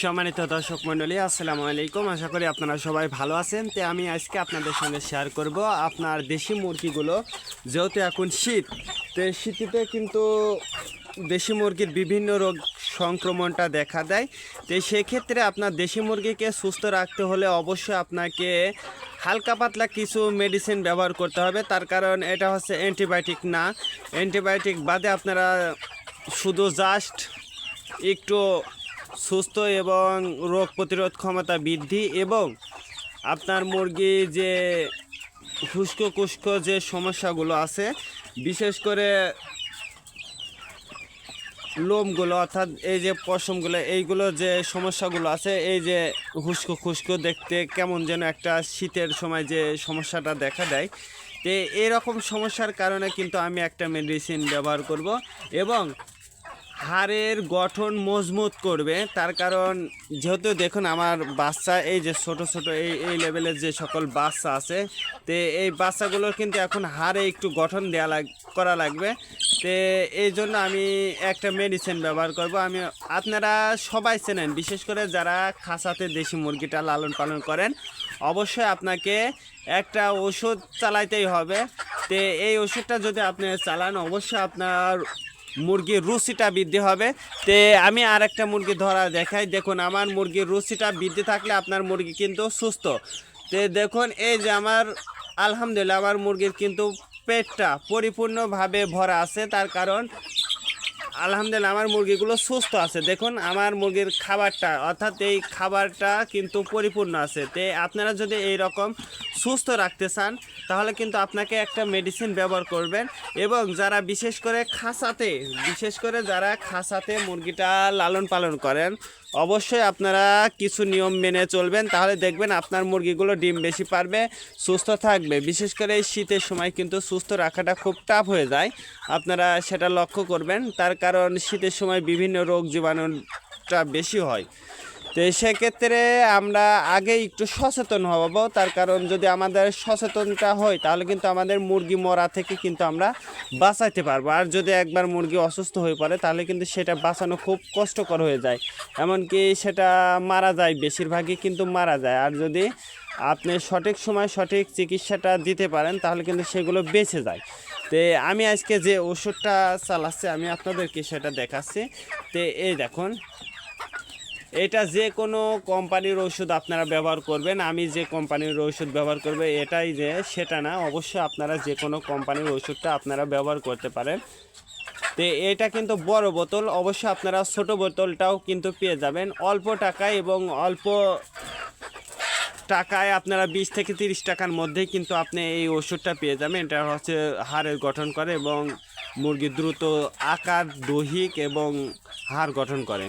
সম্মানিত দর্শক মণ্ডলী, আসসালামু আলাইকুম। আশা করি আপনারা সবাই ভালো আছেন। তো আমি আজকে আপনাদের সঙ্গে শেয়ার করব আপনার দেশি মুরগিগুলো। যেহেতু এখন শীত, তো শীতে কিন্তু দেশি মুরগির বিভিন্ন রোগ সংক্রমণটা দেখা দেয়। তো সেক্ষেত্রে আপনার দেশি মুরগিকে সুস্থ রাখতে হলে অবশ্যই আপনাকে হালকা পাতলা কিছু মেডিসিন ব্যবহার করতে হবে। তার কারণ এটা হচ্ছে অ্যান্টিবায়োটিক না। অ্যান্টিবায়োটিক বাদে আপনারা শুধু জাস্ট একটু সুস্থ এবং রোগ প্রতিরোধ ক্ষমতা বৃদ্ধি এবং আপনার মুরগি যে খুস্কো খুস্কো যে সমস্যাগুলো আছে, বিশেষ করে লোমগুলো অর্থাৎ এই যে পশমগুলো, এইগুলো যে সমস্যাগুলো আছে, এই যে খুস্কো খুস্কো দেখতে কেমন যেন একটা শীতের সময় যে সমস্যাটা দেখা দেয়, তো এরকম সমস্যার কারণে কিন্তু আমি একটা মেডিসিন ব্যবহার করব এবং হাড়ের গঠন মজবুত করবে। তার কারণ যেহেতু দেখুন আমার বাচ্চা এই যে ছোট ছোট এই লেভেলের যে সকল বাচ্চা আছে, তো এই বাচ্চাগুলোর কিন্তু এখন হাড়ে একটু গঠন করা লাগবে। তো এই জন্য আমি একটা মেডিসিন ব্যবহার করব। আপনারা সবাই চেনেন, বিশেষ করে যারা খাঁচাতে দেশি মুরগিটা লালন পালন করেন, অবশ্যই আপনাকে একটা ওষুধ চালাইতেই হবে। তো এই ওষুধটা যদি আপনি চালান, অবশ্যই আপনার মুরগির রুচিটা বৃদ্ধি হবে। তে আমি আর একটা মুরগি ধরা দেখাই। দেখুন আমার মুরগির রুচিটা বৃদ্ধি থাকলে আপনার মুরগি কিন্তু সুস্থ। তে দেখুন এই যে আলহামদুলিল্লাহ আমার মুরগির কিন্তু পেটটা পরিপূর্ণভাবে ভরা আছে। তার কারণ আলহামদুলিল্লাহ আমার মুরগিগুলো সুস্থ আছে। দেখুন আমার মুরগির খাবারটা, অর্থাৎ এই খাবারটা কিন্তু পরিপূর্ণ আছে। তে আপনারা যদি এই রকম সুস্থ রাখতে চান, তাহলে কিন্তু আপনাকে একটা মেডিসিন ব্যবহার করবেন। এবং যারা বিশেষ করে যারা খাঁচাতে মুরগিটা লালন পালন করেন, অবশ্যই আপনারা কিছু নিয়ম মেনে চলবেন। তাহলে দেখবেন আপনার মুরগিগুলো ডিম বেশি পারবে, সুস্থ থাকবে। বিশেষ করে এই শীতের সময় কিন্তু সুস্থ রাখাটা খুব টাফ হয়ে যায়, আপনারা সেটা লক্ষ্য করবেন। তার কারণ শীতের সময় বিভিন্ন রোগ জীবাণুটা বেশি হয়। তো সেক্ষেত্রে আমরা আগে একটু সচেতন হব। তার কারণ যদি আমাদের সচেতনটা হয়, তাহলে কিন্তু আমাদের মুরগি মরা থেকে কিন্তু আমরা বাঁচাইতে পারবো। আর যদি একবার মুরগি অসুস্থ হয়ে পড়ে, তাহলে কিন্তু সেটা বাঁচানো খুব কষ্টকর হয়ে যায়, এমনকি সেটা মারা যায়, বেশিরভাগই কিন্তু মারা যায়। আর যদি আপনি সঠিক সময় সঠিক চিকিৎসাটা দিতে পারেন, তাহলে কিন্তু সেগুলো বেঁচে যায়। তো আমি আজকে যে ওষুধটা চালাচ্ছি, আমি আপনাদেরকে সেটা দেখাচ্ছি। তো এই দেখুন, এটা যে কোনো কোম্পানির ওষুধ আপনারা ব্যবহার করবেন। আমি যে কোম্পানির ওষুধ ব্যবহার করবে এটাই যে সেটা না, অবশ্যই আপনারা যে কোনো কোম্পানির ওষুধটা আপনারা ব্যবহার করতে পারেন। তো এটা কিন্তু বড় বোতল, অবশ্যই আপনারা ছোট বোতলটাও কিন্তু পেয়ে যাবেন অল্প টাকায়। এবং অল্প টাকায় আপনারা 20 থেকে 30 টাকার মধ্যেই কিন্তু আপনি এই ওষুধটা পেয়ে যাবেন। এটা হচ্ছে হাড়ের গঠন করে এবং মুরগির দ্রুত আকার, দৈহিক এবং হাড় গঠন করে।